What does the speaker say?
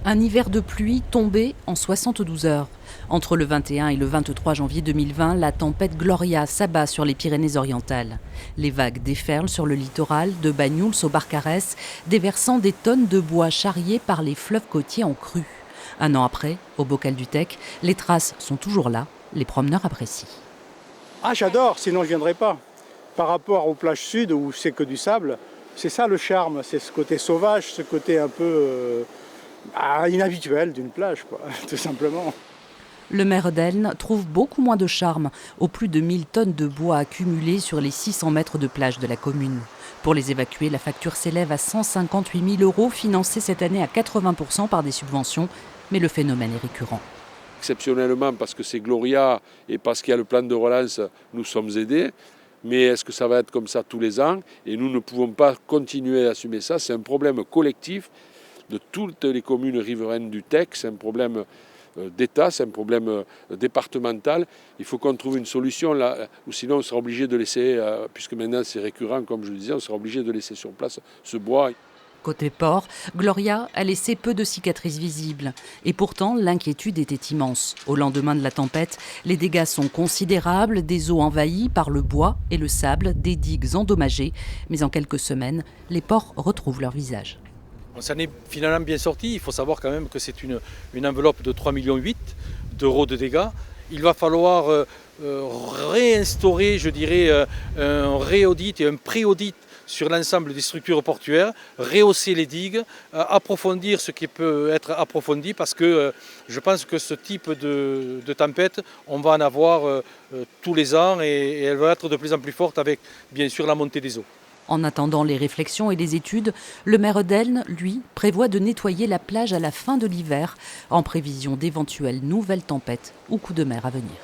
Un hiver de pluie tombé en 72 heures. Entre le 21 et le 23 janvier 2020, la tempête Gloria s'abat sur les Pyrénées-Orientales. Les vagues déferlent sur le littoral, de Banyuls au Barcarès, déversant des tonnes de bois charriés par les fleuves côtiers en crue. Un an après, au Bocal du Tech, les traces sont toujours là, les promeneurs apprécient. Ah, j'adore, sinon je ne viendrais pas. Par rapport aux plages sud où c'est que du sable, c'est ça le charme, c'est ce côté sauvage, ce côté un peu inhabituel d'une plage, quoi, tout simplement. Le maire d'Elne trouve beaucoup moins de charme aux plus de 1000 tonnes de bois accumulées sur les 600 mètres de plage de la commune. Pour les évacuer, la facture s'élève à 158 000 €, financée cette année à 80% par des subventions, mais le phénomène est récurrent. Exceptionnellement, parce que c'est Gloria et parce qu'il y a le plan de relance, nous sommes aidés. Mais est-ce que ça va être comme ça tous les ans? Et nous ne pouvons pas continuer à assumer ça. C'est un problème collectif de toutes les communes riveraines du Tech. C'est un problème d'État, c'est un problème départemental. Il faut qu'on trouve une solution là, ou sinon on sera obligé de laisser, puisque maintenant c'est récurrent, comme je le disais, on sera obligé de laisser sur place ce bois. Côté port, Gloria a laissé peu de cicatrices visibles. Et pourtant, l'inquiétude était immense. Au lendemain de la tempête, les dégâts sont considérables, des eaux envahies par le bois et le sable, des digues endommagées. Mais en quelques semaines, les ports retrouvent leur visage. On s'en est finalement bien sorti. Il faut savoir quand même que c'est une enveloppe de 3,8 millions d'euros de dégâts. Il va falloir réinstaurer, je dirais, un réaudit et un pré-audit sur l'ensemble des structures portuaires, rehausser les digues, approfondir ce qui peut être approfondi, parce que je pense que ce type de tempête, on va en avoir tous les ans et elle va être de plus en plus forte avec, bien sûr, la montée des eaux. En attendant les réflexions et les études, le maire d'Elne, lui, prévoit de nettoyer la plage à la fin de l'hiver, en prévision d'éventuelles nouvelles tempêtes ou coups de mer à venir.